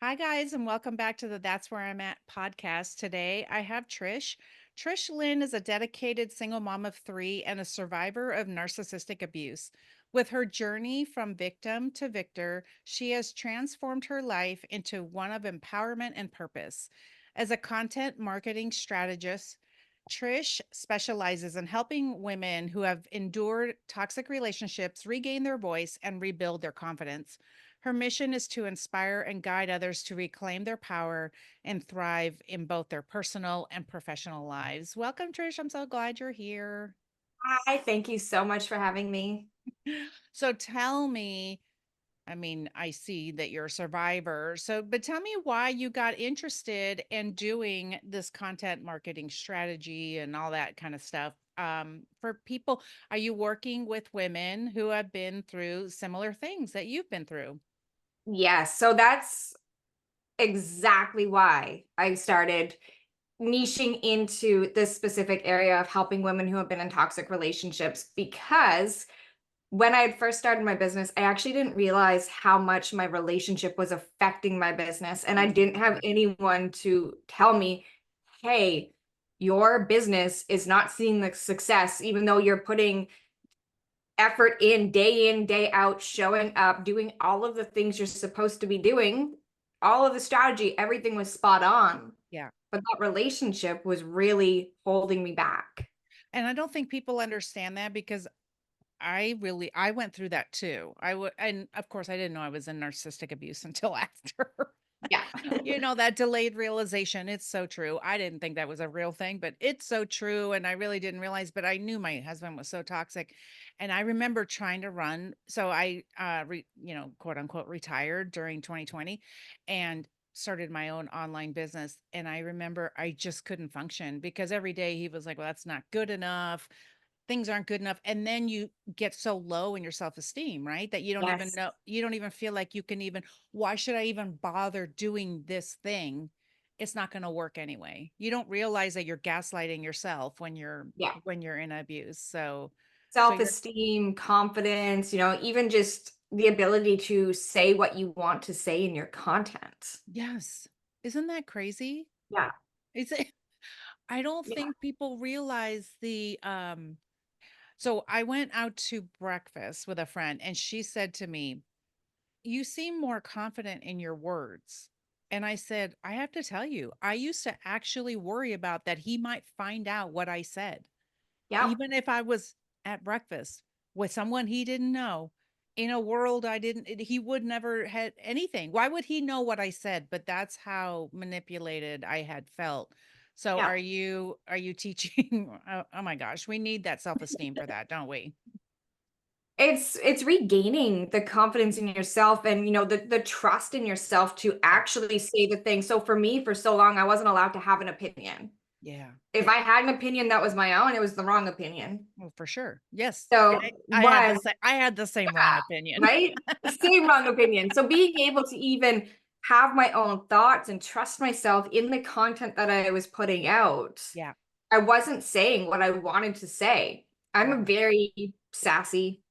Hi, guys, and welcome back to the That's Where I'm At podcast. Today, I have Trish. Trish Lynn is a dedicated single mom of three and a survivor of narcissistic abuse. With her journey from victim to victor, she has transformed her life into one of empowerment and purpose. As a content marketing strategist, Trish specializes in helping women who have endured toxic relationships regain their voice and rebuild their confidence. Her mission is to inspire and guide others to reclaim their power and thrive in both their personal and professional lives. Welcome, Trish. I'm so glad you're here. Hi, thank you so much for having me. So tell me, I see that you're a survivor. But tell me why you got interested in doing this content marketing strategy and all that kind of stuff. For people, are you working with women who have been through similar things that you've been through? Yes, so that's exactly why I started niching into this specific area of helping women who have been in toxic relationships because when I had first started my business, I actually didn't realize how much my relationship was affecting my business. And I didn't have anyone to tell me, hey, your business is not seeing the success, even though you're putting effort in, day out, showing up, doing all of the things you're supposed to be doing, all of the strategy, everything was spot on. Yeah. But that relationship was really holding me back. And I don't think people understand that because I went through that too. And of course I didn't know I was in narcissistic abuse until after. Yeah. That delayed realization. It's so true. I didn't think that was a real thing, but it's so true. And I really didn't realize, but I knew my husband was so toxic. And I remember trying to run. So I, quote unquote, retired during 2020 and started my own online business. And I remember I just couldn't function because every day he was like, well, that's not good enough, things aren't good enough. And then you get so low in your self-esteem, right? That you don't even Yes. know, you don't even feel like you can even, why should I even bother doing this thing? It's not going to work anyway. You don't realize that you're gaslighting yourself Yeah. when you're in abuse. So you're, Self-esteem, confidence, even just the ability to say what you want to say in your content. yes. Isn't that crazy? Yeah. Is it? I don't Yeah. think people realize so I went out to breakfast with a friend and she said to me, you seem more confident in your words. And I said, I have to tell you, I used to actually worry about that he might find out what I said. Yep. Even if I was at breakfast with someone he didn't know in a world I didn't, he would never had anything. Why would he know what I said? But that's how manipulated I had felt. So Yeah. are you teaching? Oh my gosh, we need that self-esteem for that, don't we? It's regaining the confidence in yourself and, the trust in yourself to Yeah. actually say the thing. So for me, for so long, I wasn't allowed to have an opinion. Yeah. If I had an opinion that was my own, it was the wrong opinion. Well, for sure. Yes. So I had the same wrong opinion. right? Same wrong opinion. So being able to even have my own thoughts and trust myself in the content that I was putting out, Yeah. I wasn't saying what I wanted to say. I'm a Wow. very sassy,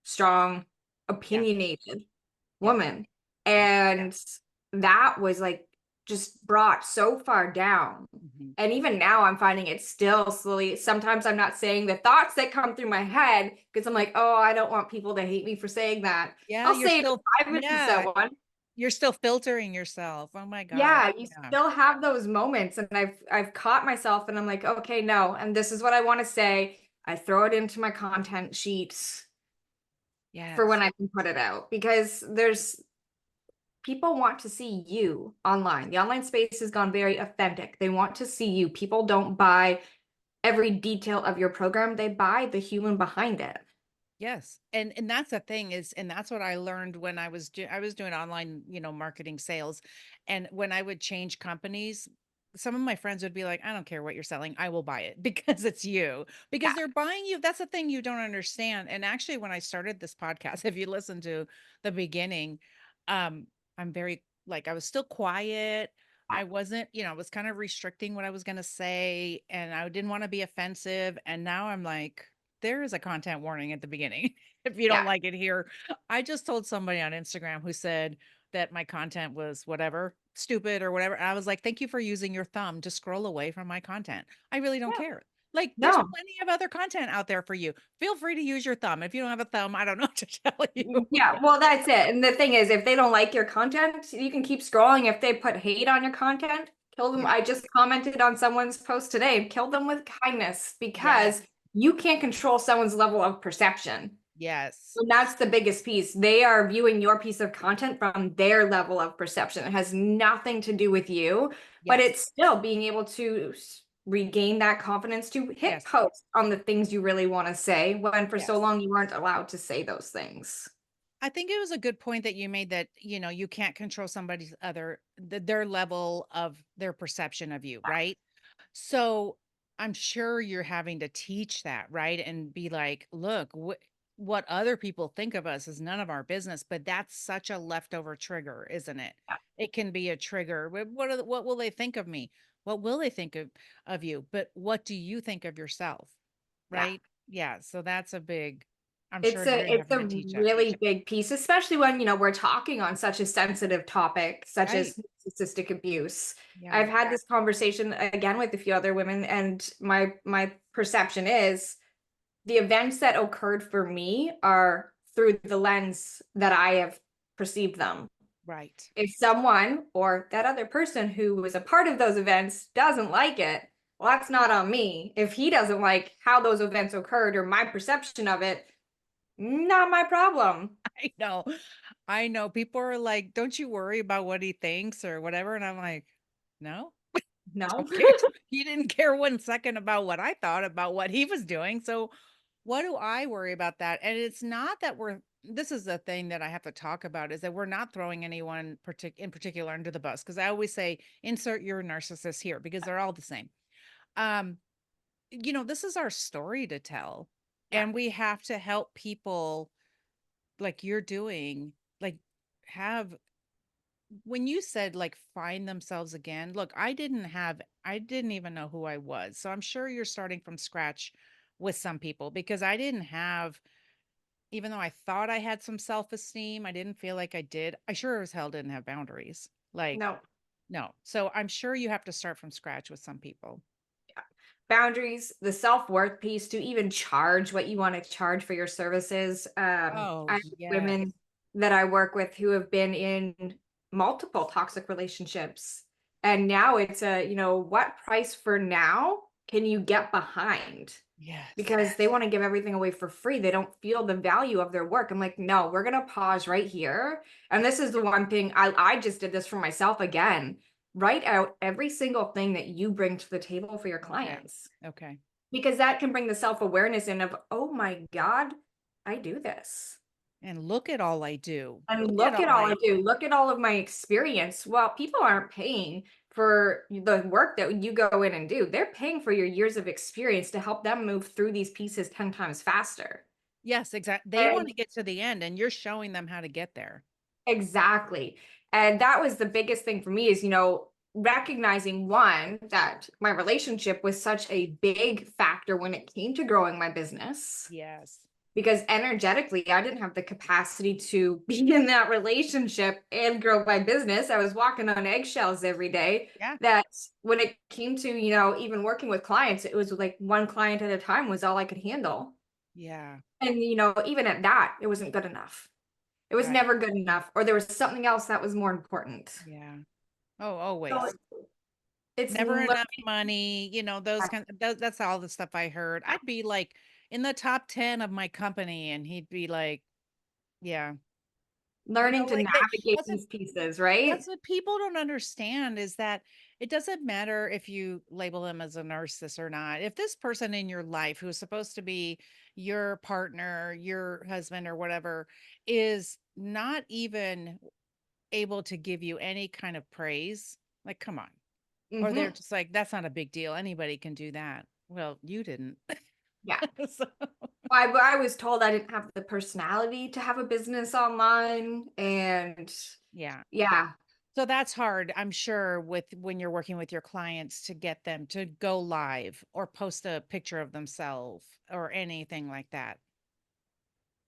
strong, Yeah. opinionated Yeah. woman. Yeah. And that was like just brought so far down. Mhm. And even now, I'm finding it still slowly. Sometimes I'm not saying the thoughts that come through my head because I'm like, oh, I don't want people to hate me for saying that. Yeah, I'll say it if I miss yeah, someone. you're still filtering yourself. Oh my gosh. Yeah, you Yeah. still have those moments. And I've caught myself and I'm like, okay, no. And this is what I want to say. I throw it into my content sheets for Yes. when I can put it out because there's people want to see you online. The online space has gone very authentic. They want to see you. People don't buy every detail of your program, they buy the human behind it. Yes. And that's the thing is, and that's what I learned when I was doing online, marketing sales. And when I would change companies, some of my friends would be like, I don't care what you're selling. I will buy it because it's you, because Yeah. they're buying you. That's the thing you don't understand. And actually, when I started this podcast, if you listen to the beginning, um, I'm very like, I was still quiet. I wasn't, I was kind of restricting what I was going to say and I didn't want to be offensive. And now I'm like, there is a content warning at the beginning. if you don't Yeah. like it here. I just told somebody on Instagram who said that my content was whatever, stupid or whatever. I was like, thank you for using your thumb to scroll away from my content. I really don't Yeah. care. Like, there's No. plenty of other content out there for you. Feel free to use your thumb. If you don't have a thumb, I don't know what to tell you. Yeah, well, that's it. And the thing is, if they don't like your content, you can keep scrolling. If they put hate on your content, kill them. Yeah. I just commented on someone's post today, kill them with kindness Yes. because you can't control someone's level of perception. Yes. And that's the biggest piece. They are viewing your piece of content from their level of perception. It has nothing to do with you, but Yes. it's still being able to regain that confidence to hit Yes. post on the things you really want to say when for so Yes. long you weren't allowed to say those things. I think it was a good point that you made that, you can't control somebody's their level of their perception of you, right? So I'm sure you're having to teach that, right? And be like, look, what other people think of us is none of our business, but that's such a leftover trigger, isn't it? Yeah. It can be a trigger. What will they think of me? What will they think of you? But what do you think of yourself? Yeah. Right? Yeah. So that's a big, I'm It's sure a you're it's having a to teach that. really big piece, especially when, we're talking on such a sensitive topic, such Right. as narcissistic abuse. Yeah. I've had this conversation again with a few other women, and my perception is the events that occurred for me are through the lens that I have perceived them. Right. If someone or that other person who was a part of those events doesn't like it, well, that's not on me. If he doesn't like how those events occurred or my perception of it, not my problem. I know. I know. People are like, "Don't you worry about what he thinks or whatever." And I'm like, "No, No. don't care." He didn't care 1 second about what I thought about what he was doing. So what do I worry about that? And it's not that this is the thing that I have to talk about is that we're not throwing anyone in particular under the bus. Cause I always say, insert your narcissist here because they're all the same. Um, this is our story to tell. Yeah. And we have to help people like you're doing, like have when you said like find themselves again, look, I didn't even know who I was. So I'm sure you're starting from scratch with some people because I didn't have, even though I thought I had some self-esteem, I didn't feel like I did. I sure as hell didn't have boundaries. Like, No. no. So I'm sure you have to start from scratch with some people. Yeah. Boundaries, the self-worth piece to even charge what you want to charge for your services. Oh, I have yes. women that I work with who have been in multiple toxic relationships. And now it's what price for now can you get behind? Yes. Because they want to give everything away for free. They don't feel the value of their work. I'm like, no, we're gonna pause right here. And this is the one thing I just did this for myself again. Write out every single thing that you bring to the table for your Okay. clients. Okay. Because that can bring the self-awareness in of, oh my God, I do this. And look at all I do. And Look at look at all all I I do. Look at all of my experience. Well, people aren't paying for the work that you go in and do. They're paying for your years of experience to help them move through these pieces 10 times faster. Yes, exactly. They want And to get to the end and you're showing them how to get there. exactly. And that was the biggest thing for me is, recognizing one, that my relationship was such a big factor when it came to growing my business. Yes. Because energetically, I didn't have the capacity to be in that relationship and grow my business. I was walking on eggshells every day. Yeah. That when it came to, even working with clients, it was like one client at a time was all I could handle. Yeah. And, even at that, it wasn't good enough. It was Right. never good enough, or there was something else that was more important. Yeah. Oh, So always. it's Never learning. enough money, that's all the stuff I heard. I'd be like in the top 10 of my company and he'd be like, yeah. Learning to Like navigate that's what these pieces, right? people don't understand is that it doesn't matter if you label them as a narcissist or not. If this person in your life who's supposed to be your partner, your husband or whatever is not even able to give you any kind of praise, like come on. Or they're Hmm. just like, that's not a big deal. Anybody can do that. Well, you didn't. Yeah. So, I was told I didn't have the personality to have a business online. And yeah. yeah, So that's hard, I'm sure, with when you're working with your clients to get them to go live or post a picture of themselves or anything like that.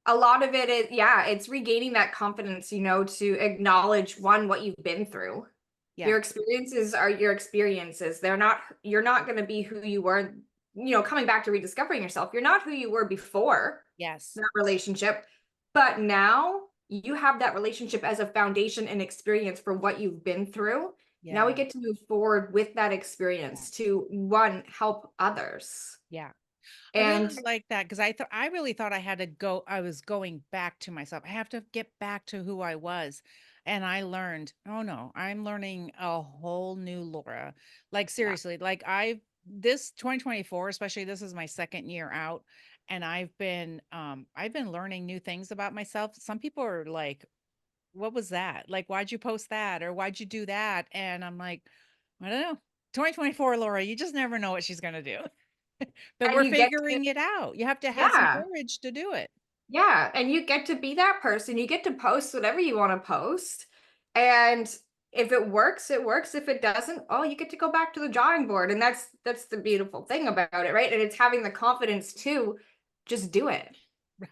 A lot of it is, yeah, it's regaining that confidence, to acknowledge what you've been through. Yeah. Your experiences are your experiences. You're not going to be who you were, coming back to rediscovering yourself. You're not who you were before Yes. that relationship, but now you have that relationship as a foundation and experience for what you've been through. Now we Yeah. get to move forward with that Yeah. experience to one, help others. Yeah. I And really like that because I really thought I was going back to myself. I have to get back to who I was. And I learned, oh no, I'm learning a whole new Laura. Like yeah, seriously, like this 2024, especially this is my second year out, and I've been learning new things about myself. Some people are like, what was that? Like, why'd you post that? Or why'd you do that? And I'm like, I don't know. 2024, Laura, you just never know what she's gonna do. But and we're you get to, figuring it out. You have to have some yeah. courage to do it. Yeah, and you get to be that person. You get to post whatever you want to post. And if it works, it works. If it doesn't, oh, you get to go back to the drawing board. And that's the beautiful thing about it, right? And it's having the confidence to just do it.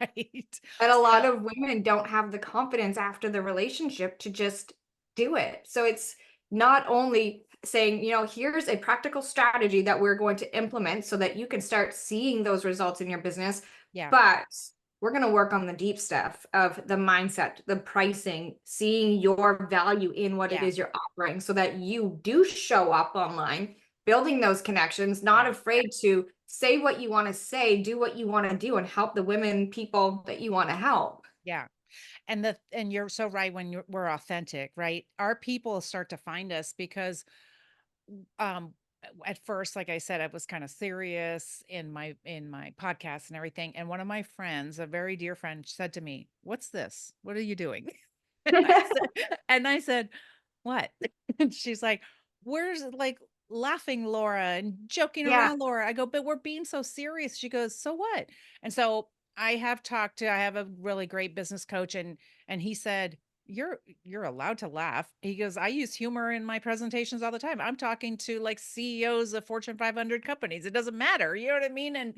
Right. And a lot So of women don't have the confidence after the relationship to just do it. So it's not only saying, here's a practical strategy that we're going to implement so that you can start seeing those results in your business, yeah, but we're going to work on the deep stuff of the mindset, the pricing, seeing your value in what it yeah, is you're offering so that you do show up online, building those connections, not yeah, afraid to say what you want to say, do what you want to do, and help the women, people that you want to help. yeah. And you're so right when we're authentic, right? Our people start to find us because um at first, like I said, I was kind of serious in my podcast and everything. And one of my friends, a very dear friend, said to me, "What's this? What are you doing?" And I said, "What?" And she's like, "Where's like laughing Laura and joking Yeah. around Laura?" I go, "But we're being so serious." She goes, "So what?" And so I have a really great business coach and he said, "You're allowed to laugh." He goes, "I use humor in my presentations all the time. I'm talking to like CEOs of Fortune 500 companies. It doesn't matter." You know what I mean?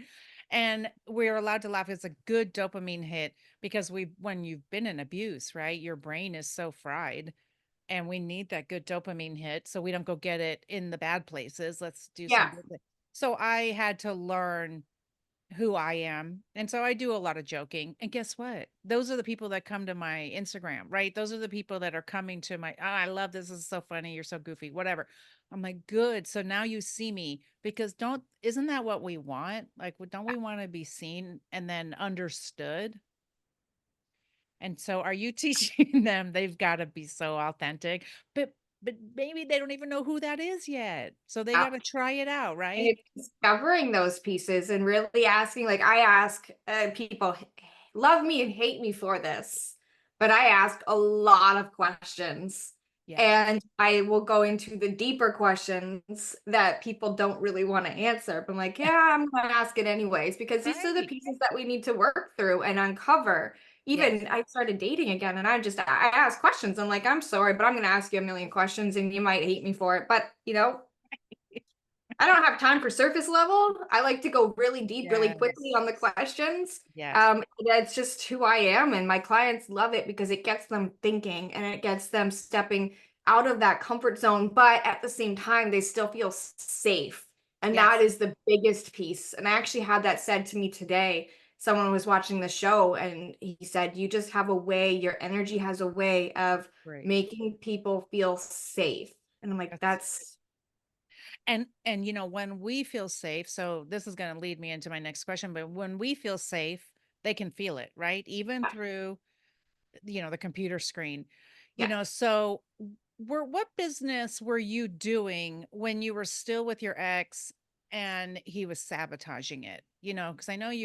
And we're allowed to laugh. It's a good dopamine hit because when you've been in abuse, right? Your brain is so fried and we need that good dopamine hit so we don't go get it in the bad places. Let's do some Yeah. good So I had to learn who I am. And so I do a lot of joking. And guess what? Those are the people that come to my Instagram, right? Those are the people that are coming to my, oh, I love this. This is so funny. You're so goofy, whatever. I'm like, good. So now you see me because isn't that what we want? Like, don't we want to be seen and then understood? And so are you teaching them they've got to be so authentic, but maybe they don't even know who that is yet. So they got to try it out, And right? it's discovering those pieces and really asking, like I ask people, love me and hate me for this, but I ask a lot of questions. Yeah. And I will go into the deeper questions that people don't really want to answer. But I'm like, yeah, I'm going to ask it anyways, because these are the Right. pieces that we need to work through and uncover. Even Yes. I started dating again and I ask questions. I'm like, I'm sorry, but I'm going to ask you a million questions and you might hate me for it. But, I don't have time for surface level. I like to go really deep, really quickly Yes. on the questions. Yes. That's just who I am. And my clients love it because it gets them thinking and it gets them stepping out of that comfort zone. But at the same time, they still feel safe. And that Yes. is the biggest piece. And I actually had that said to me today. Someone was watching the show and he said, you just have a way, your energy has a way of Great. making people feel safe. And I'm like, That's that's, and when we feel safe, so this is going to lead me into my next question, but when we feel safe, they can feel it, right? Even through the computer screen. yeah. So what business were you doing when you were still with your ex and he was sabotaging it? Because I know we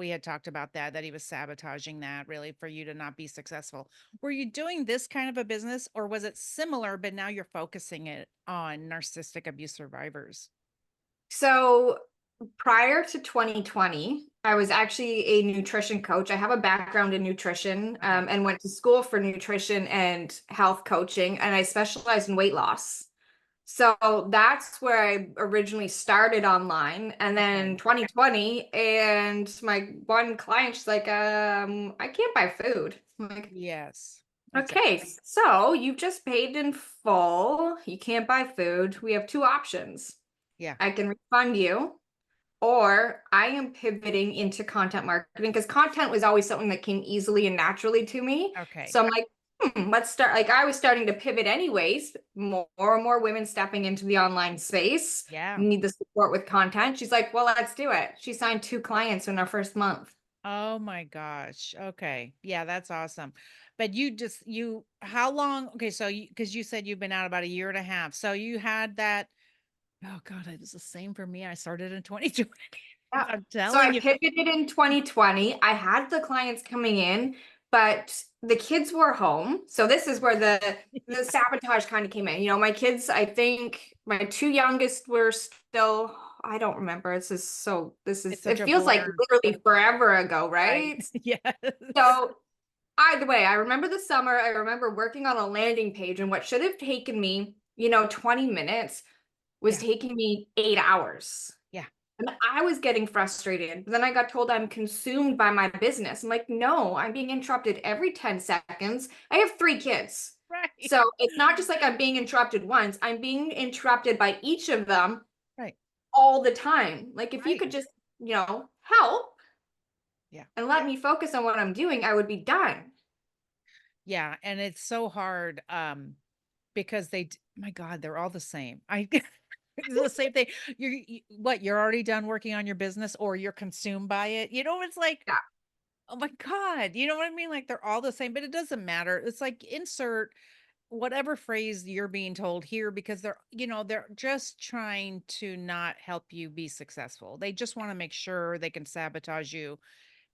had talked about that he was sabotaging that really for you to not be successful. Were you doing this kind of a business or was it similar, but now you're focusing it on narcissistic abuse survivors? So prior to 2020, I was actually a nutrition coach. I have a background in nutrition Okay. and went to school for nutrition and health coaching, and I specialized in weight loss. So that's where I originally started online. And then Okay. 2020, and my one client, she's like, I can't buy food. I'm like, Yes. okay, Exactly. so you've just paid in full. You can't buy food. We have two options. Yeah. I can refund you, or I am pivoting into content marketing, because content was always something that came easily and naturally to me. Okay. So I'm like, let's start. Like, I was starting to pivot anyways. More and more women stepping into the online space Yeah. need the support with content. She's like, well, let's do it. She signed 2 clients in our first month. Oh my gosh. Okay. Yeah, that's awesome. But how long? Okay. So because you said you've been out about a year and a half. So you had that. Oh God, it was the same for me. I started in 2020. Yeah. I'm So telling I you. pivoted in 2020. I had the clients coming in, but the kids were home. So this is where the sabotage kind of came in. My kids, I think my two youngest were still, I don't remember. It's such It a feels like blur. literally forever ago, Right. right? Yes. So either way, I remember the summer. I remember working on a landing page, and what should have taken me, 20 minutes was Yeah. taking me 8 hours. Yeah. And I was getting frustrated. But then I got told I'm consumed by my business. I'm like, no, I'm being interrupted every 10 seconds. I have 3 kids. Right. So it's not just like I'm being interrupted once, I'm being interrupted by each of them Right. all the time. Like, if you Right. could just, help Yeah. and let me focus on what I'm doing, I would be done. Yeah. And it's so hard. Because my God, they're all the same. It's the same thing. You're already done working on your business or you're consumed by it. It's like, Yeah. oh my God, you know what I mean? Like they're all the same, but it doesn't matter. It's like insert whatever phrase you're being told here because they're just trying to not help you be successful. They just want to make sure they can sabotage you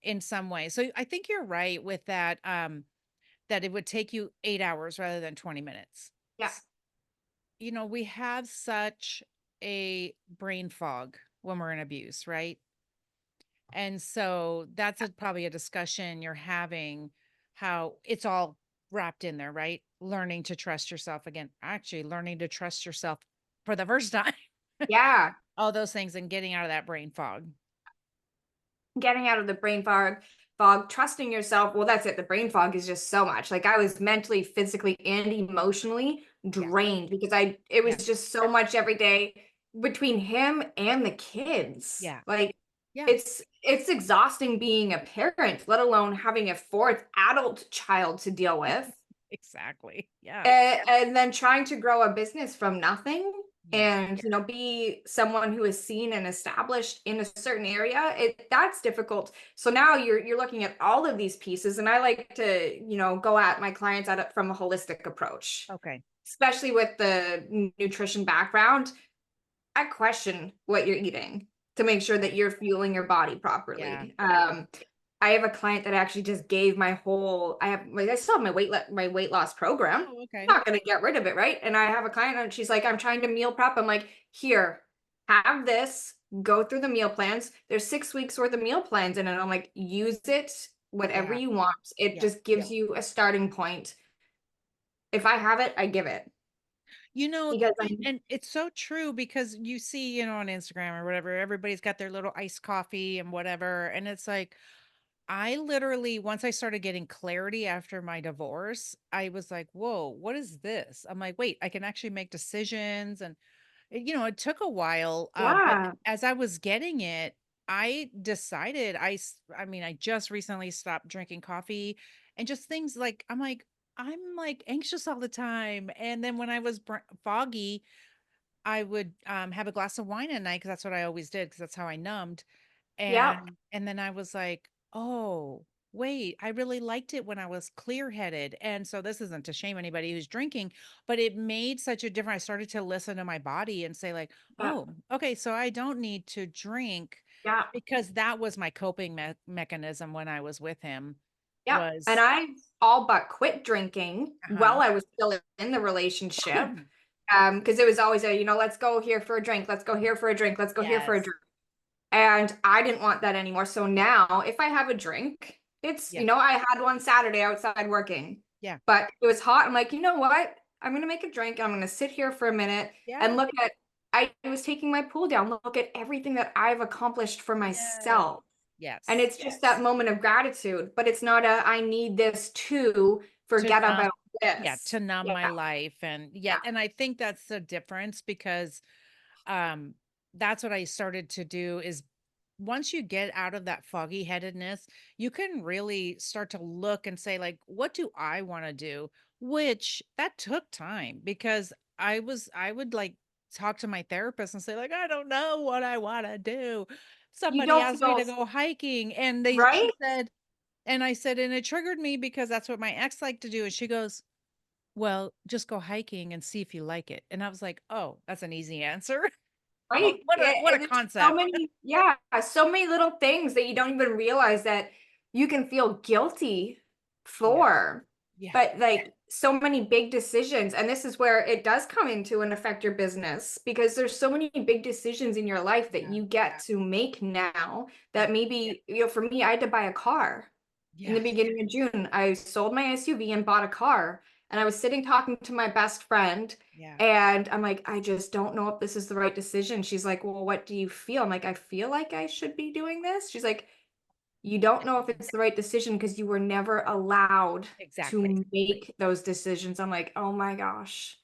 in some way. So I think you're right with that, that it would take you 8 hours rather than 20 minutes. Yeah. We have such a brain fog when we're in abuse, right? And so that's probably a discussion you're having, how it's all wrapped in there, right? Learning to trust yourself again, actually learning to trust yourself for the first time, Yeah. all those things and getting out of that brain fog. Getting out of the brain fog, trusting yourself. Well, that's it. The brain fog is just so much. Like, I was mentally, physically, and emotionally Yeah. drained because it was Yeah. just so much every day between him and the kids. Yeah. Like, Yeah. it's exhausting being a parent, let alone having a fourth adult child to deal with. Exactly. Yeah. And then trying to grow a business from nothing, Yeah. and be someone who is seen and established in a certain area, that's difficult. So now you're looking at all of these pieces, and I like to, go at my clients at it from a holistic approach, Okay. especially with the nutrition background. I question what you're eating to make sure that Right. you're fueling your body Yeah. properly. I have a client that actually just gave my whole, I still have my weight loss program. Oh, okay. I'm not going to get rid of it, right? And I have a client and she's like, I'm trying to meal prep. I'm like, here, have this, go through the meal plans. There's 6 weeks worth of meal plans in it. I'm like, use it, whatever Yeah. you want. It Yeah. just gives you a starting point. If I have it, I give it, You know, because I, and it's so true because you see, on Instagram or whatever, everybody's got their little iced coffee and whatever. And it's like, I literally, once I started getting clarity after my divorce, I was like, whoa, what is this? I'm like, wait, I can actually make decisions. And, it took a while. But yeah, as I was getting it, I decided, I mean, I just recently stopped drinking coffee and just things like, I'm like anxious all the time. And then when I was foggy, I would have a glass of wine at night because that's what I always did because that's how I numbed. yep, And then I was like, "Oh, wait, I really liked it when I was clear-headed." And so this isn't to shame anybody who's drinking, but it made such a difference. I started to listen to my body and say like, yep, "Oh, okay, so I don't need to drink," yep. because that was my coping mechanism when I was with him Yep, and was I all but quit drinking uh-huh. while I was still in the relationship, because it was always "Let's go here for a drink, let's go here for a drink, let's go here for a Yes. drink," and I didn't want that anymore. So now if I have a drink, it's, Yeah. I had one Saturday outside working, Yeah. but it was hot. I'm like, you know what? I'm going to make a drink. I'm going to sit here for a minute and Yeah. look at, I was taking my pool down, look at everything that I've accomplished for Yes. myself. And Yes. it's just that moment of gratitude, but it's not a, I need this to To forget numb, about yeah, this. to numb Yeah. my life. And yeah, Yeah. and I think that's the difference because um that's what I started to do is once you get out of that foggy headedness, you can really start to look and say, like, what do I want to do? Which that took time because I would like talk to my therapist and say, like, I don't know what I want to do. You Somebody don't asked me feel to go hiking and she right. said, and I said, and it triggered me because that's what my ex liked to do. And she goes, well, just go hiking and see if you like it. And I was like, oh, that's an easy answer. Oh, Right? what a And it's so concept. many, yeah, so many little things that you don't even realize that you can feel guilty Yeah. for. Yeah. But like so many big decisions, and this is where it does come into and affect your business because there's so many big decisions in your life that Yeah. you get to make now Yeah. that maybe, for me, I had to buy a car in Yeah. the beginning of June. I sold my SUV and bought a car. And I was sitting talking to my best friend Yeah. and I'm like, I just don't know if this is the right decision. She's like, well, what do you feel? I'm like, I feel like I should be doing this. She's like, you don't know if it's the right decision because you were never allowed Exactly. to make those decisions. I'm like, oh my gosh.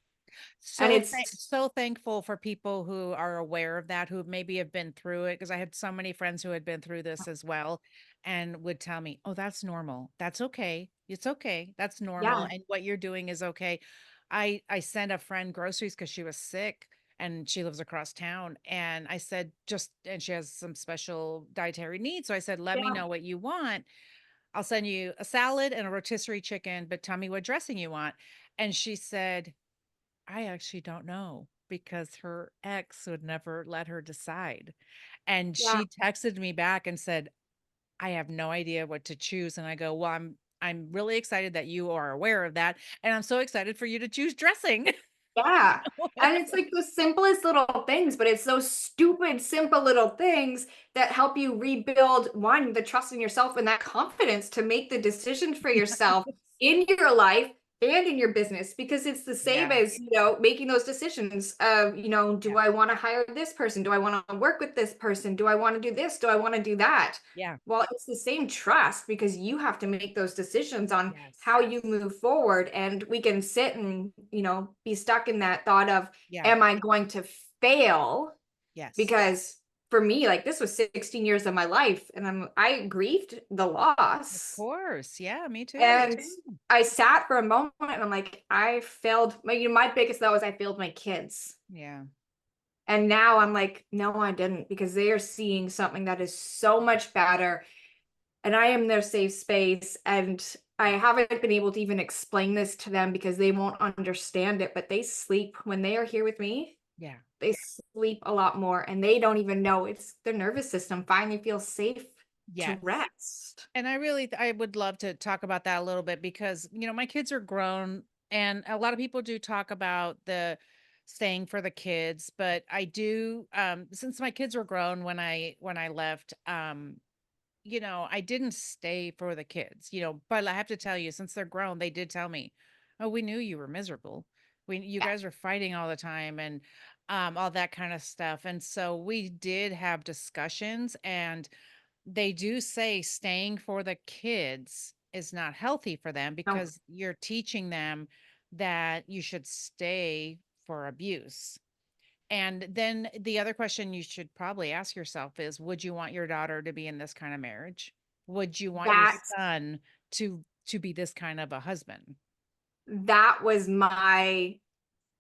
And So it's, so thankful for people who are aware of that, who maybe have been through it, because I had so many friends who had been through this as well and would tell me, "Oh, that's normal. That's okay. It's okay. That's normal yeah, and what you're doing is okay." I sent a friend groceries because she was sick and she lives across town and I said just and she has some special dietary needs. So I said, "Let me yeah, know what you want. I'll send you a salad and a rotisserie chicken, but tell me what dressing you want." And she said, I actually don't know because her ex would never let her decide. And yeah. she texted me back and said, I have no idea what to choose. And I go, well, I'm really excited that you are aware of that. And I'm so excited for you to choose dressing. Yeah. And it's like the simplest little things, but it's those stupid, simple little things that help you rebuild one, the trust in yourself and that confidence to make the decisions for yourself in your life and in your business. Because it's the same Yeah. as, making those decisions of, do Yeah. I want to hire this person? Do I want to work with this person? Do I want to do this? Do I want to do that? Yeah. Well, it's the same trust because you have to make those decisions on Yes. how you move forward. And we can sit and, be stuck in that thought of, Yeah. am I going to fail? Yes. Because for me, like this was 16 years of my life and I grieved the Of loss. course. Yeah. Me too. And I sat for a moment and I'm like, I failed. My biggest thought was I failed my kids. Yeah. And now I'm like, no, I didn't because they are seeing something that is so much better and I am their safe space. And I haven't been able to even explain this to them because they won't understand it, but they sleep when they are here with me. Yeah. They sleep a lot more and they don't even know it's their nervous system finally feels safe to Yes. rest. And I really I would love to talk about that a little bit because, my kids are grown and a lot of people do talk about the staying for the kids, but I do since my kids were grown when I left, I didn't stay for the kids, but I have to tell you since they're grown, they did tell me, "Oh, we knew you were miserable. You Yeah. guys were fighting all the time and all that kind of stuff." And so we did have discussions and they do say staying for the kids is not healthy for them No, because you're teaching them that you should stay for abuse. And then the other question you should probably ask yourself is, would you want your daughter to be in this kind of marriage? Would you want your that son to be this kind of a husband? that was my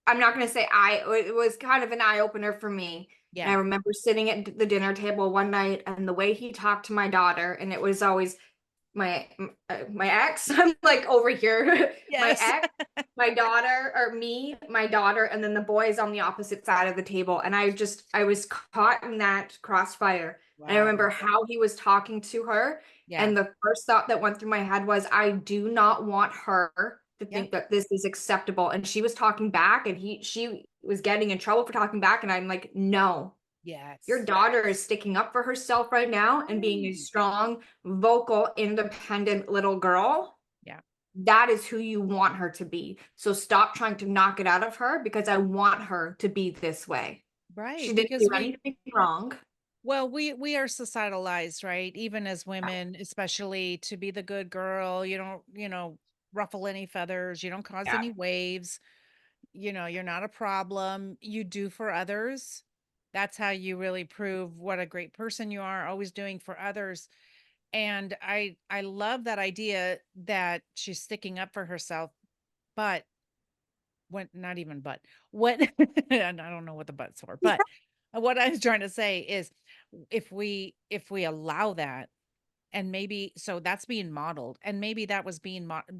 I'm not going to say it was kind of an eye opener for me. And I Yeah. remember sitting at the dinner table one night and the way he talked to my daughter, and it was always my ex. I'm like over here, my Yes. ex, my daughter, or me, my daughter, and then the boys on the opposite side of the table. And I was caught in that crossfire. And I Wow. remember how he was talking to her. Yeah. And the first thought that went through my head was, I do not want her to Yeah. think that this is acceptable. And she was talking back and she was getting in trouble for talking back. And I'm like, no, your Yes. daughter is sticking up for herself right now and being a Right. strong, vocal, independent little girl. Yeah. that is who you want her to be. So stop trying to knock it out of her because I want her to be this way. She Right, didn't do because anything wrong. well, we are societalized, right? Even as women, especially to be the good girl, you don't, ruffle any feathers, you don't cause Yeah. any waves, you're not a problem. You do for others. That's how you really prove what a great person you are, always doing for others. And I love that idea that she's sticking up for herself, but when not even but what and I don't know what the but's for, but what I was trying to say is if we allow that, and maybe so that's being modeled, and maybe that was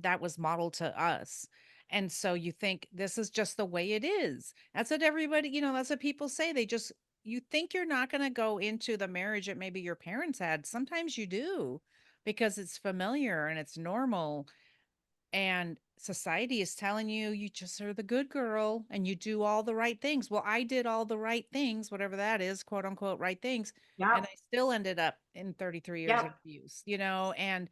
that was modeled to us. And so you think this is just the way it is. That's what everybody, that's what people say. You think you're not going to go into the marriage that maybe your parents had. Sometimes you do because it's familiar and it's normal, and society is telling you you just are the good girl and you do all the right things. Well, I did all the right things, whatever that is, quote unquote right things, and Yep. I still ended up in 33 years of Yep. abuse, and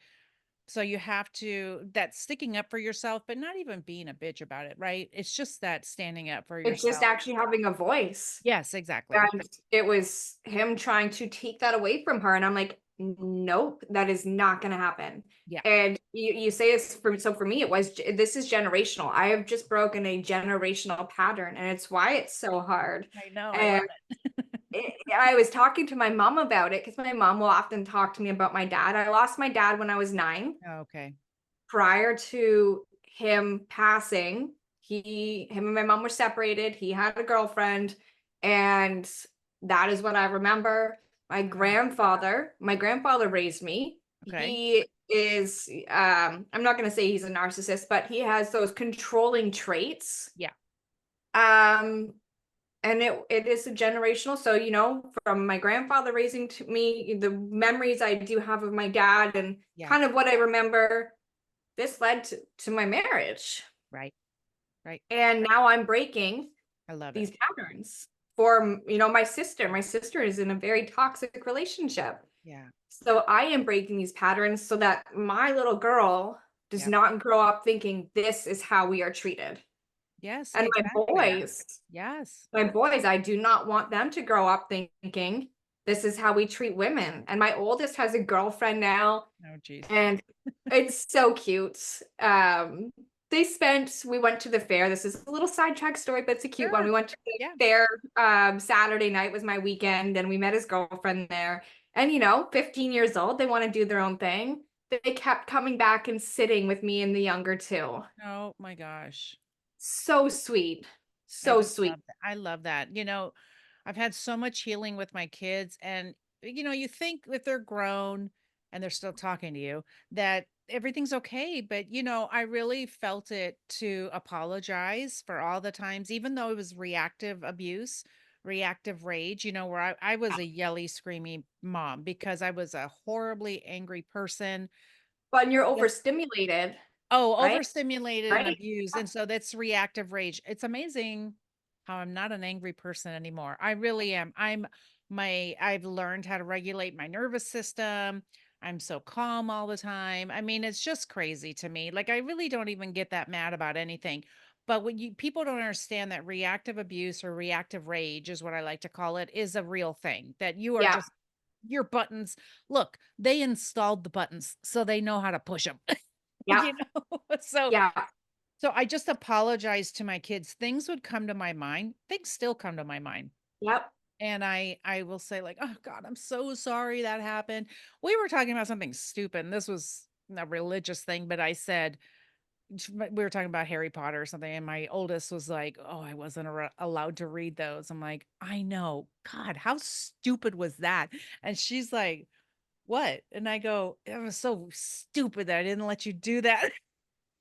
so you have to that sticking up for yourself, but not even being a bitch about it, right? It's just that standing up for It's just yourself. actually having a voice. Yes, exactly. And it was him trying to take that away from her. And I'm like, nope, that is not going to happen. Yeah, And you say it's so for me, this is generational. I have just broken a generational pattern, and it's why it's so hard. I know. I And love it. I was talking to my mom about it because my mom will often talk to me about my dad. I lost my dad when I was 9. Okay. Prior to him passing, him and my mom were separated. He had a girlfriend, and that is what I remember. Wow. My grandfather raised me. Okay. He is I'm not going to say he's a narcissist, but he has those controlling traits. Yeah. Um and it is a generational. So, from my grandfather raising to me, the memories I do have of my dad and Yeah. kind of what I remember, this led to my marriage. Right. Right. And now I'm breaking I love it. these patterns for, my sister. My sister is in a very toxic relationship. Yeah. So I am breaking these patterns so that my little girl does Yeah. not grow up thinking this is how we are treated. Yes, And exactly. Yes. I do not want them to grow up thinking this is how we treat women. And my oldest has a girlfriend now, Oh, geez. and it's so cute. We went to the fair. This is a little sidetrack story, but it's a cute one. Sure. We went to the Yeah. fair, Saturday night was my weekend, and we met his girlfriend there. And 15 years old, they want to do their own thing. They kept coming back and sitting with me and the younger two. Oh my gosh. So sweet. I So just sweet. love that. I love that. I've had so much healing with my kids, and you think if they're grown and they're still talking to you that everything's okay, but I really felt it to apologize for all the times, even though it was reactive abuse, reactive rage, where I was a yelly, screamy mom because I was a horribly angry person. But you're overstimulated, Oh, right? overstimulated and Right? abused, and so that's reactive rage. It's amazing how I'm not an angry person anymore. I really am. I've learned how to regulate my nervous system. I'm so calm all the time. I mean, it's just crazy to me. Like I really don't even get that mad about anything. But when people don't understand that reactive abuse or reactive rage is what I like to call it, is a real thing. That you are Yeah. just your buttons. Look, they installed the buttons so they know how to push them. Yeah. You know? So Yeah. so I just apologized to my kids. Things would come to my mind. Things still come to my mind. Yep. And I will say like, "Oh God, I'm so sorry that happened." We were talking about something stupid. And this was a religious thing, but I said we were talking about Harry Potter or something, and my oldest was like, "Oh, I wasn't allowed to read those." I'm like, "I know. God, how stupid was that?" And she's like, "What?" And I go, "It was so stupid that I didn't let you do that."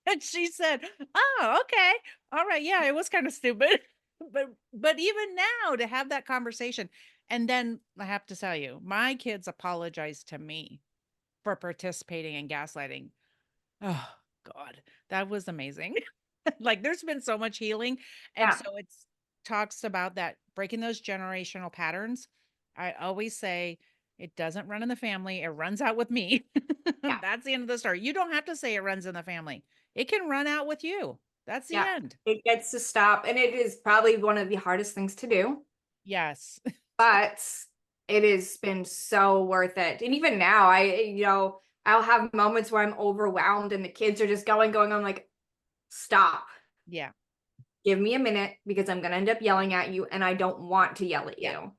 And she said, "Oh, okay. All right. Yeah, it was kind of stupid." But even now to have that conversation, and then I have to tell you, my kids apologized to me for participating in gaslighting. Oh God, that was amazing. Like there's been so much healing. And Yeah. so it's talks about that breaking those generational patterns. I always say it doesn't run in the family, it runs out with me. Yeah. That's the end of the story. You don't have to say it runs in the family. it can run out with you. That's the Yeah, end. it gets to stop, and it is probably one of the hardest things to do, Yes. but it has been so worth it. And even now, I'll have moments where I'm overwhelmed and the kids are just going. I'm like, stop. Yeah. Give me a minute because I'm going to end up yelling at you and I don't want to yell at Yeah. you.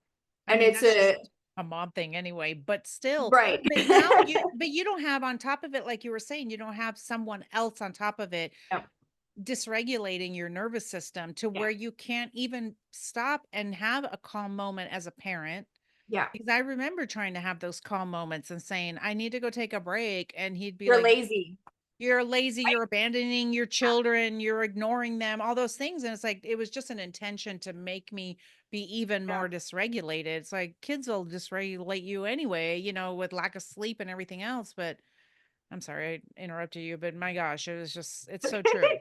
I And mean, it's that's just a a mom thing anyway, but still, right. but now you don't have on top of it, like you were saying, you don't have someone else on top of it Yeah. dysregulating your nervous system to Yeah. where you can't even stop and have a calm moment as a parent. Yeah. Because I remember trying to have those calm moments and saying, I need to go take a break. And he'd be You're like, lazy. you're lazy, Right? you're abandoning your children, you're ignoring them, all those things. And it's like, it was just an intention to make me be even Yeah. more dysregulated. It's like kids will dysregulate you anyway, with lack of sleep and everything else. But I'm sorry I interrupted you, but my gosh, it's so true.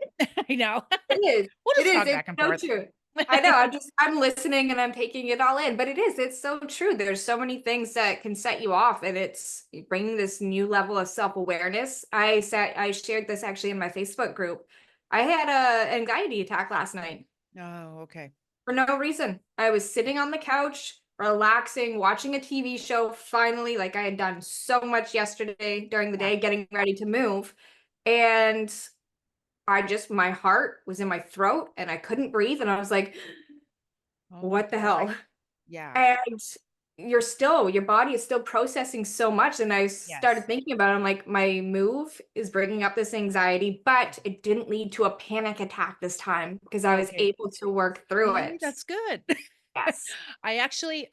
I know. It is. We'll It just is. talk It's back and so forth. true. I know. I'm listening and I'm taking it all in, but it is. It's so true. There's so many things that can set you off, and it's bringing this new level of self-awareness. I shared this actually in my Facebook group. I had a anxiety attack last night Oh, okay. for no reason. I was sitting on the couch, relaxing, watching a TV show, finally, like I had done so much yesterday during the Yeah. day, getting ready to move. And my heart was in my throat and I couldn't breathe. And I was like, Oh my what the God. hell? Yeah. And your body is still processing so much. And I started Yes. thinking about it. I'm like, my move is bringing up this anxiety, but it didn't lead to a panic attack this time because I was Okay. able to work through See, it. that's good. Yes. I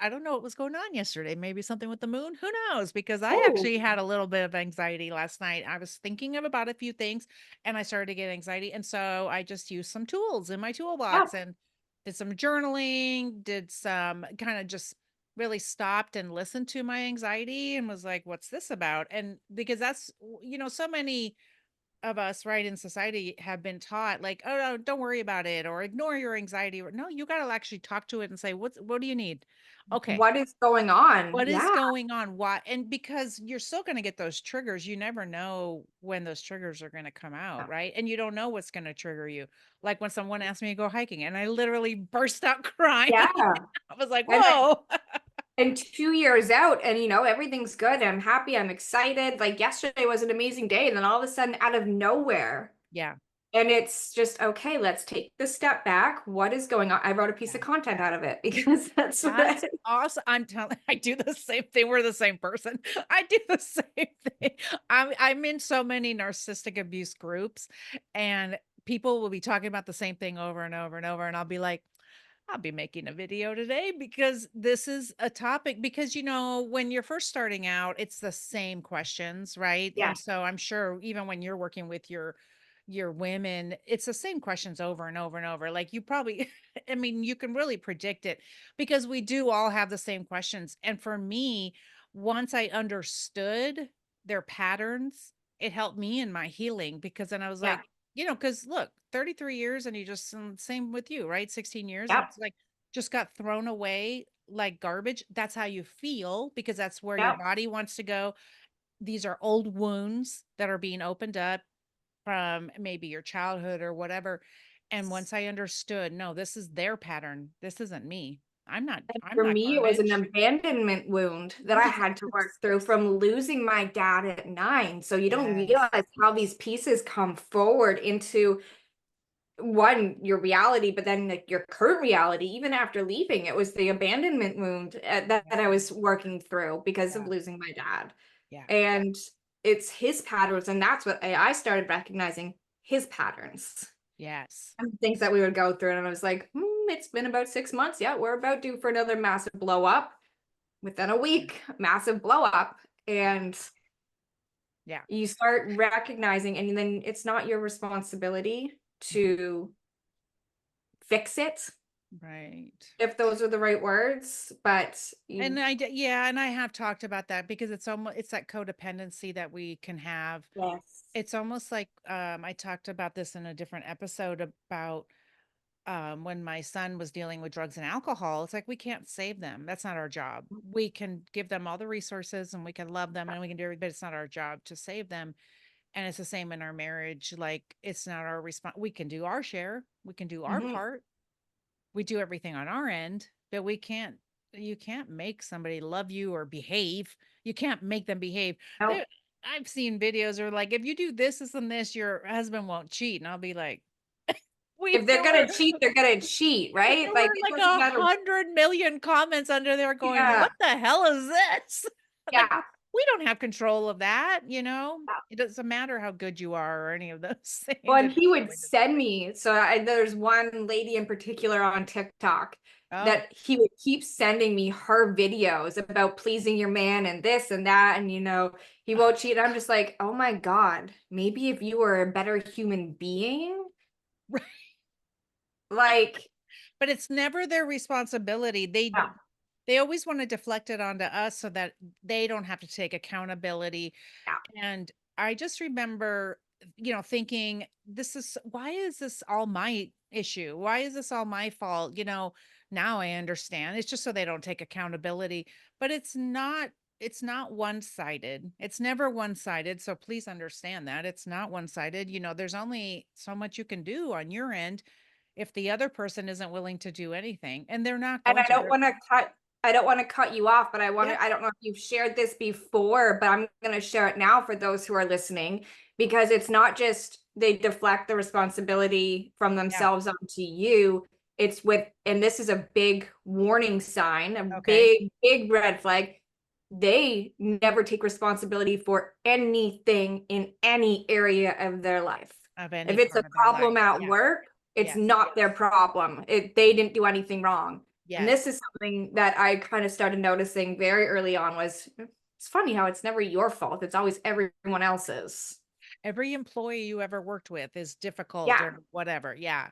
don't know what was going on yesterday. Maybe something with the moon. Who knows? Because I Oh, actually had a little bit of anxiety last night. I was thinking of about a few things and I started to get anxiety. And so I just used some tools in my yeah. toolbox and did some journaling, did some kind of just really stopped and listened to my anxiety and was like, what's this about? And because so many of us, right, in society have been taught like, oh no, don't worry about it or ignore your anxiety. Or no, you got to actually talk to it and say, what do you need? Okay. What is going on? What is Yeah. going on? Why? And because you're still going to get those triggers, you never know when those triggers are going to come out, right? And you don't know what's going to trigger you. Like when someone asked me to go hiking and I literally burst out crying. Yeah. I was like, And whoa. and 2 years out, and everything's good. I'm happy. I'm excited. Like yesterday was an amazing day. And then all of a sudden, out of nowhere, Yeah. and it's just okay, let's take the step back. What is going on? I wrote a piece Yeah. of content out of it because that's That's what awesome. I'm telling I do the same thing. We're the same person. I do the same thing. I'm in so many narcissistic abuse groups and people will be talking about the same thing over and over and over. And I'll be like, I'll be making a video today because this is a topic because when you're first starting out, it's the same questions, right? yeah, And so I'm sure even when you're working with your women, it's the same questions over and over and over. Like you probably I mean, you can really predict it because we do all have the same questions. And for me, once I understood their patterns, it helped me in my healing because then I was yeah, like, because look, 33 years and you just same with you, right? 16 years. yep, It's like just got thrown away like garbage. That's how you feel because that's where your yep. body wants to go. These are old wounds that are being opened up from maybe your childhood or whatever. And once I understood, no, this is their pattern. This isn't me. I'm For not me, it was an garbage. abandonment wound that I had to work Yes. through from losing my dad at 9. So you don't Yes. realize how these pieces come forward into one, your reality, but then like your current reality, even after leaving, it was the abandonment wound that I was working through because of Yeah. losing my dad. Yeah. And it's his patterns. And that's what I started recognizing his patterns Yes. and things that we would go through. And I was like, it's been about 6 months. Yeah, we're about due for another massive blow up. Within a week, massive blow up. Yeah. And Yeah. you start recognizing, and then it's not your responsibility to fix it, Right. if those are the right words, but you And yeah, and I have talked about that because it's that codependency that we can have. yes. It's almost like I talked about this in a different episode about when my son was dealing with drugs and alcohol. It's like we can't save them. That's not our job. We can give them all the resources and we can love them and we can do everything, but it's not our job to save them. And it's the same in our marriage. Like, it's not our response. We can do our share, we can do our Mhm. part, we do everything on our end, but you can't make somebody love you or behave. You can't make them behave. No. There, I've seen videos where like, if you do this and this, your husband won't cheat. And I'll be like, If they're gonna cheat, they're gonna cheat, right? there Like, were it like doesn't a matter. 100 million comments under there going, Yeah, what the hell is this? Like, yeah. we don't have control of that, you know? It doesn't matter how good you are or any of those Well, things. and It's he the would way that- send me, so there's one lady in particular on TikTok Oh, that he would keep sending me her videos about pleasing your man and this and that, and he won't cheat. And I'm just like, oh my God, maybe if you were a better human being, right. like, But it's never their responsibility. yeah, They always want to deflect it onto us so that they don't have to take accountability. yeah. And I just remember, thinking, why is this all my issue? Why is this all my fault? Now I understand. It's just so they don't take accountability, but it's not one-sided. It's never one-sided. So please understand that it's not one-sided. There's only so much you can do on your end if the other person isn't willing to do anything, and they're not And going to. I don't want to cut you off, but Yeah. I don't know if you've shared this before, but I'm going to share it now for those who are listening, because it's not just they deflect the responsibility from Yeah. themselves onto you. And this is a big warning sign, a Okay. big, big red flag. They never take responsibility for anything in any area of their life. Of any If it's a part of their problem life. at Yeah. work, it's Yes. not their problem. They didn't do anything wrong. And this Yes. is something that I kind of started noticing very early on was it's funny how it's never your fault. It's always everyone else's. Every employee you ever worked with is difficult Yeah. or whatever. Yeah.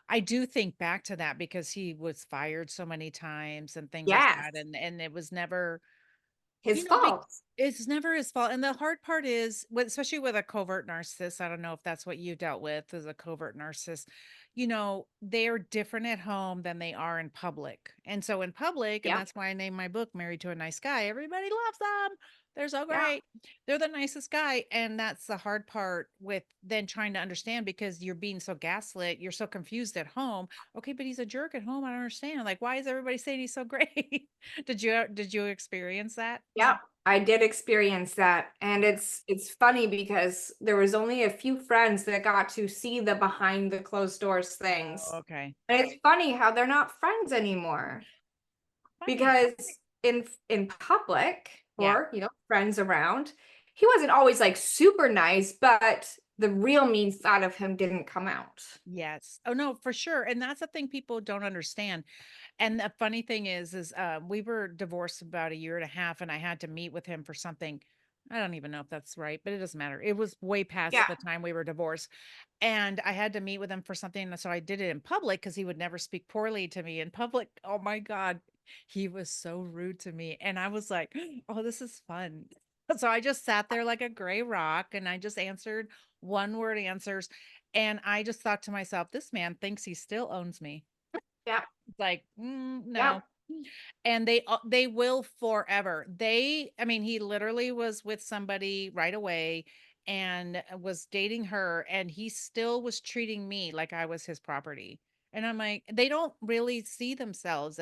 I do think back to that because he was fired so many times and things like Yes. that. And it was never, His fault. it's never his fault. And the hard part is, especially with a covert narcissist, I don't know if that's what you dealt with as a covert narcissist, they're different at home than they are in public. And so in public, and Yep. that's why I named my book Married to a Nice Guy, everybody loves them. They're so Yeah. great. They're the nicest guy. And that's the hard part with then trying to understand because you're being so gaslit. You're so confused at home. Okay, but he's a jerk at home. I don't understand. Like, why is everybody saying he's so great? Did you experience that? Yep. I did experience that. And it's funny because there was only a few friends that got to see the behind the closed doors things. Oh, okay. And it's funny how they're not friends anymore Funny. because in public Yeah. or friends around, he wasn't always like super nice, but the real mean side of him didn't come out. Yes. Oh no, for sure. And that's the thing people don't understand. And the funny thing is we were divorced about a year and a half, and I had to meet with him for something. I don't even know if that's right, but it doesn't matter. It was way past Yeah. the time we were divorced. And I had to meet with him for something. And so I did it in public because he would never speak poorly to me in public. Oh my God. He was so rude to me. And I was like, oh, this is fun. So I just sat there like a gray rock and I just answered one word answers. And I just thought to myself, this man thinks he still owns me. Yeah. Like, Yeah. no. And they will forever. I mean, he literally was with somebody right away and was dating her, and he still was treating me like I was his property. And I'm like, they don't really see themselves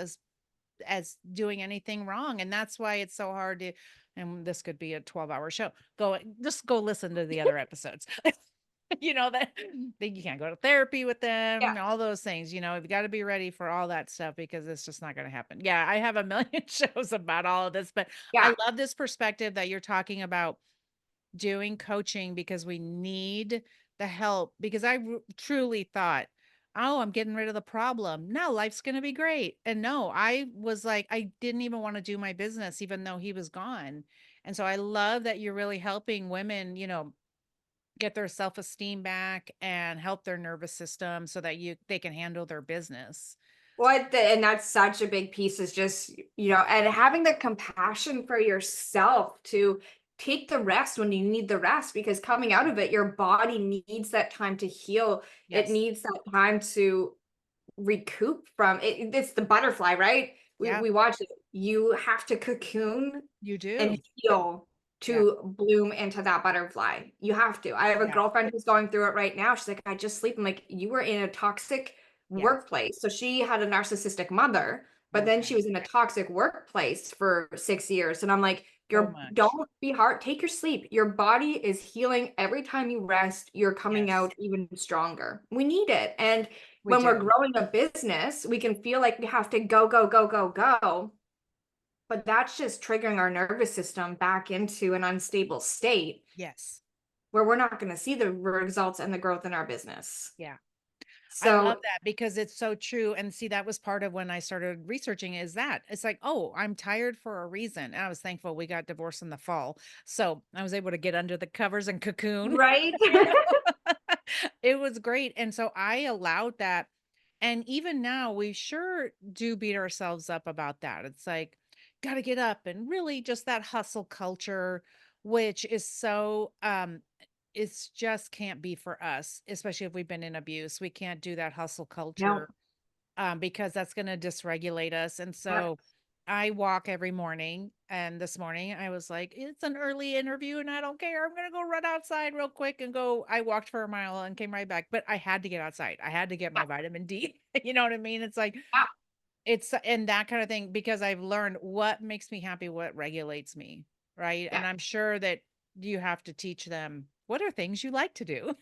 as doing anything wrong. And that's why it's so hard to, and this could be a 12-hour show. Just go listen to the other episodes. That you can't go to therapy with Yeah. them, all those things, you've got to be ready for all that stuff because it's just not going to happen. Yeah, I have a million shows about all of this, but I Yeah. love this perspective that you're talking about doing coaching because we need the help because truly thought, oh, I'm getting rid of the problem. No, life's going to be great. And no, I was like, I didn't even want to do my business, even though he was gone. And so I love that you're really helping women, get their self-esteem back and help their nervous system so that they can handle their business. And that's such a big piece is just, and having the compassion for yourself to take the rest when you need the rest, because coming out of it, your body needs that time to heal. It Yes. needs that time to recoup from it. It's the butterfly, right? Yeah, We watch it. You have to cocoon you and do. heal to bloom into that butterfly. You have to. I have a Yeah. girlfriend who's going through it right now. She's like, I just sleep. I'm like, you were in a toxic Yes. workplace. So she had a narcissistic mother, but then she Okay. was in a toxic workplace for 6 years. And I'm like, So much. don't be hard. Take your sleep. Your body is healing every time you rest. You're coming Yes. out even stronger. We need it. And We when we're do. growing a business, we can feel like we have to go, go, go, go, go. But that's just triggering our nervous system back into an unstable state Yes. where we're not going to see the results and the growth in our business. Yeah. I love So, that because it's so true. And see, that was part of when I started researching is that it's like, oh, I'm tired for a reason. And I was thankful we got divorced in the fall. So I was able to get under the covers and cocoon, right? you know, it was great. And so I allowed that. And even now we sure do beat ourselves up about that. It's like, got to get up and really just that hustle culture, which is so, it's just can't be for us, especially if we've been in abuse. We can't do that hustle No. culture because that's going to dysregulate us. And Yep. so I walk every morning. And this morning I was like, it's an early interview and I don't care. I'm going to go run outside real quick and go. I walked for a mile and came right back, but I had to get outside. I had to get Yeah. my vitamin D. You know what I mean? It's like, Yeah. it's and that kind of thing because I've learned what makes me happy, what regulates me. Right. Yeah. And I'm sure that you have to teach them what are things you like to do.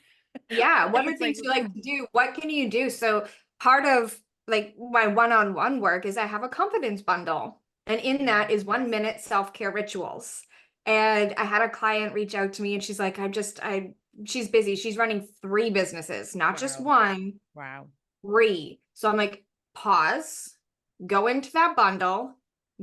Yeah. What are It's like, things you like to do? What can you do? So, part of like my one-on-one work is I have a confidence bundle. And in that is 1 minute self-care rituals. And I had a client reach out to me and she's like, she's busy. She's running 3 businesses, not just wow, one, wow. 3. So I'm like, pause, go into that bundle,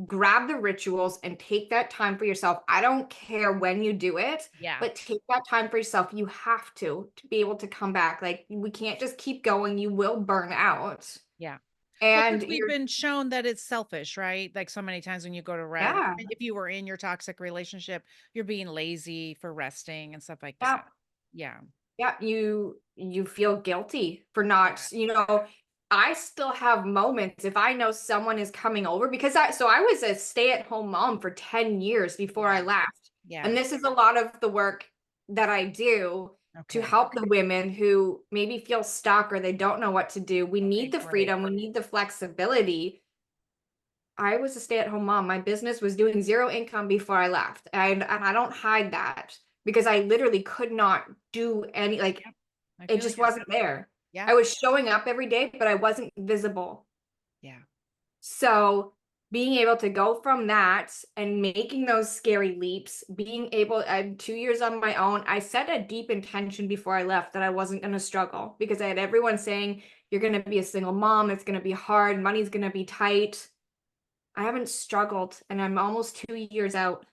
grab the rituals, and take that time for yourself. I don't care when you do it, Yeah, but take that time for yourself. You have to be able to come back. Like, we can't just keep going. You will burn out. yeah. Well, And because we've you're, been shown that it's selfish, right? Like so many times when you go to rest, yeah, if you were in your toxic relationship, you're being lazy for resting and stuff like yeah. that. Yeah, Yeah, you feel guilty for not, yeah, I still have moments if I know someone is coming over because I was a stay-at-home mom for 10 years before I yeah, left. yeah. And this is a lot of the work that I do to Okay, help the women who maybe feel stuck or they don't know what to do. We need okay, the great. freedom, we need the flexibility. I was a stay-at-home mom. My business was doing zero income before I left. And I don't hide that because I literally could not do any, like, Yep, I it feel just you. wasn't there. Yeah, I was showing up every day, but I wasn't visible. yeah, So being able to go from that and making those scary leaps, being able, I'm 2 years on my own. I set a deep intention before I left that I wasn't going to struggle because I had everyone saying, you're going to be a single mom. It's going to be hard. Money's going to be tight. I haven't struggled and I'm almost 2 years out.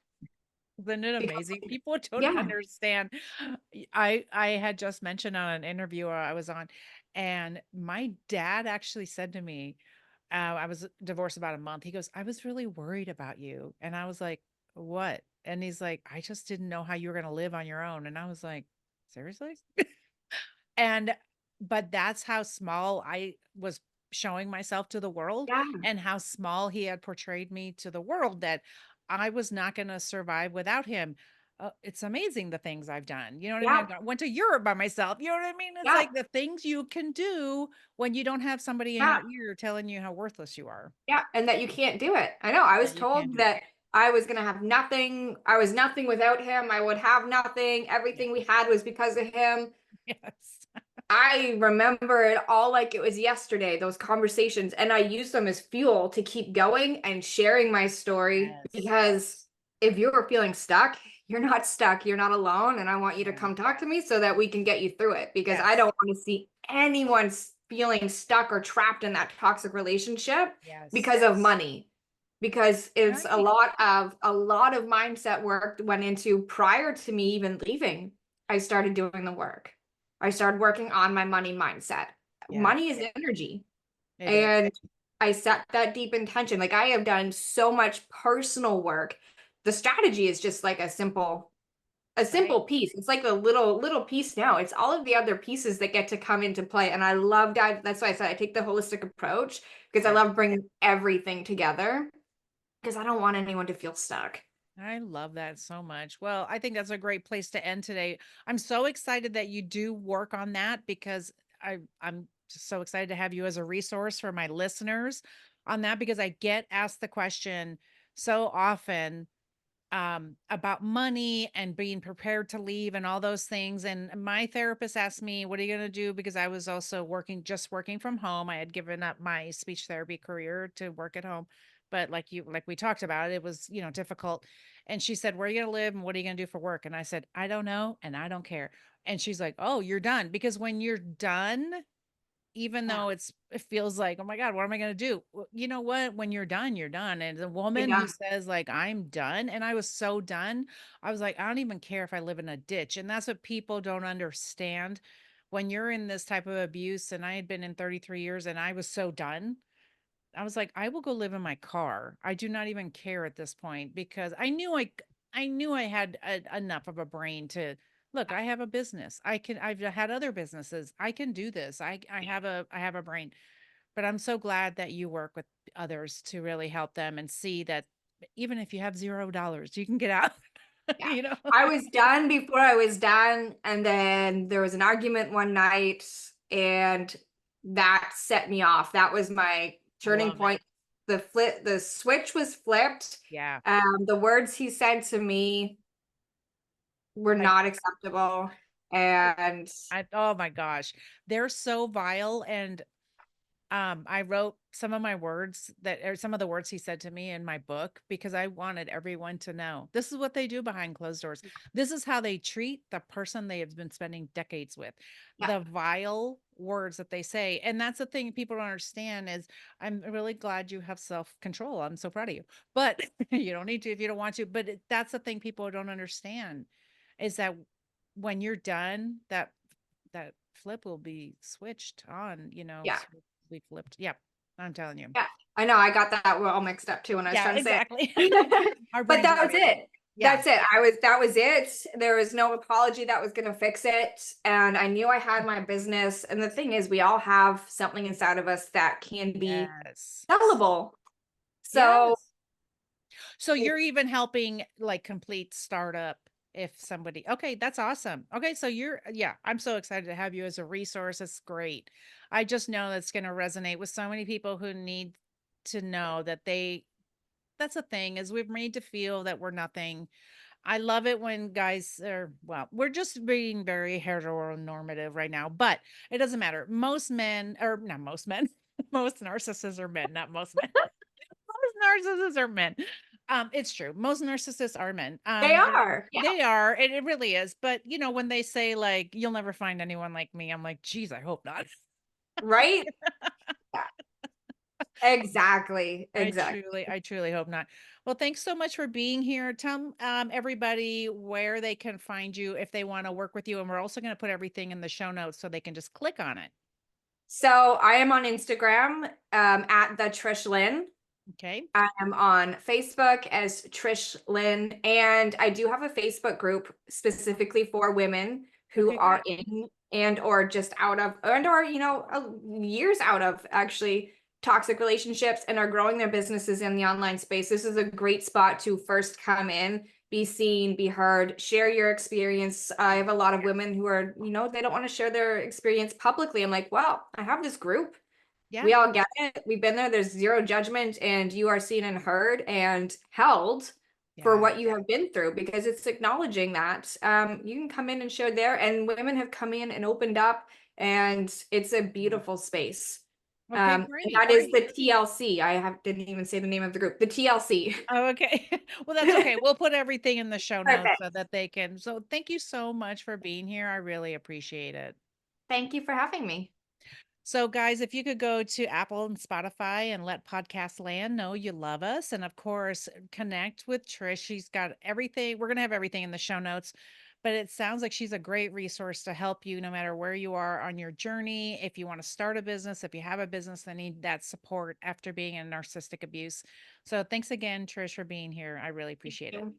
isn't it Because, amazing? People don't yeah, understand. I had just mentioned on an interview I was on, and my dad actually said to me, I was divorced about a month. He goes, I was really worried about you. And I was like, what? And he's like, I just didn't know how you were going to live on your own. And I was like, seriously? And, but that's how small I was showing myself to the world yeah, and how small he had portrayed me to the world that I was not going to survive without him. It's amazing the things I've done. You know what I mean? yeah, Went to Europe by myself. You know what I mean? It's yeah, like the things you can do when you don't have somebody in yeah. your ear telling you how worthless you are. Yeah, and that you can't do it. I know. I Yeah, was you can't told do it. that I was going to have nothing. I was nothing without him. I would have nothing. Yeah. Everything we had was because of him. Yes. I remember it all like it was yesterday, those conversations, and I use them as fuel to keep going and sharing my story Yes. because if you're feeling stuck, you're not stuck. You're not alone. And I want you to Yeah. come talk to me so that we can get you through it because I Yes. don't want to see anyone feeling stuck or trapped in that toxic relationship because Yes. of money. Because it's Right. a lot of mindset work went into prior to me even leaving. I started doing the work. I started working on my money mindset. Yeah, Money is energy. it is. And I set that deep intention. Like I have done so much personal work. The strategy is just like a Right. simple piece. It's like a little piece now. It's all of the other pieces that get to come into play. And I love that. That's why I said I take the holistic approach because I Yeah. love bringing everything together because I don't want anyone to feel stuck. I love that so much. Well, I think that's a great place to end today. I'm so excited that you do work on that because I'm just so excited to have you as a resource for my listeners on that because I get asked the question so often about money and being prepared to leave and all those things. And my therapist asked me, "What are you going to do?" Because I was also working from home. I had given up my speech therapy career to work at home. But like we talked about, it was, difficult. And she said, "Where are you going to live and what are you going to do for work?" And I said, "I don't know. And I don't care." And she's like, "Oh, you're done." Because when you're done, even Yeah. though it feels like, "Oh my God, what am I gonna do?" Well, you know what? When you're done, you're done. And the You're woman who done. says like, "I'm done," and I was so done. I was like, "I don't even care if I live in a ditch." And that's what people don't understand. When you're in this type of abuse, and I had been in 33 years and I was so done. I was like, I will go live in my car. I do not even care at this point because I knew I had enough of a brain to look. I have a business. I've had other businesses. I can do this. I have a brain. But I'm so glad that you work with others to really help them and see that even if you have $0, you can get out. Yeah. you know. I was done before I was done, and then there was an argument one night, and that set me off. That was my turning Love it. point. The switch was flipped. Yeah. The words he said to me were Like not acceptable, and oh my gosh. They're so vile. And I wrote some of my words that or some of the words he said to me in my book because I wanted everyone to know this is what they do behind closed doors. This is how they treat the person they have been spending decades with. yeah, The vile words that they say. And that's the thing people don't understand is I'm really glad you have self-control. I'm so proud of you. But you don't need to if you don't want to. But that's the thing people don't understand is that when you're done, that flip will be switched on, yeah, we flipped. Yep. I'm telling you. yeah. I know I got that all mixed up too when I was Yeah, trying to say exactly. it. Our But brains are that was amazing. it. Yeah. That's it. That was it. There was no apology that was going to fix it. And I knew I had my business. And the thing is, we all have something inside of us that can be Yes. sellable. So Yes. So it, you're even helping like complete startup if somebody, okay, that's awesome. Okay. So yeah, I'm so excited to have you as a resource. It's great. I just know that's going to resonate with so many people who need to know that that's the thing is we're made to feel that we're nothing. I love it when guys are, well, we're just being very heteronormative right now, but it doesn't matter. Most men, or not most men, most narcissists are men, not most men. Most narcissists are men. It's true. Most narcissists are men. they are. Yeah. They are, and it really is. But when they say like, "You'll never find anyone like me," I'm like, "Geez, I hope not." Right. Yeah. Exactly. Exactly. I truly hope not. Well, thanks so much for being here. Tell everybody where they can find you if they want to work with you. And we're also going to put everything in the show notes so they can just click on it. So I am on Instagram at the Trish Lynn. Okay. I am on Facebook as Trish Lynn, and I do have a Facebook group specifically for women who Okay, great. are in and or just out of and or years out of actually toxic relationships and are growing their businesses in the online space. This is a great spot to first come in, be seen, be heard, share your experience. I have a lot of women who are, they don't want to share their experience publicly. I'm like, well, I have this group. Yeah. We all get it. We've been there. There's zero judgment, and you are seen and heard and held for Yeah. what you have been through because it's acknowledging that you can come in and share there. And women have come in and opened up, and it's a Yeah. beautiful space. Okay, And great. that is the TLC. Didn't even say the name of the group. The TLC. Oh, okay. Well, that's okay. We'll put everything in the show notes so Perfect. that they can. So thank you so much for being here. I really appreciate it. Thank you for having me. So, guys, if you could go to Apple and Spotify and let Podcast Land know you love us. And of course, connect with Trish. She's got everything. We're going to have everything in the show notes, but it sounds like she's a great resource to help you no matter where you are on your journey. If you want to start a business, if you have a business that need that support after being in narcissistic abuse. So, thanks again, Trish, for being here. I really Thank appreciate it. you.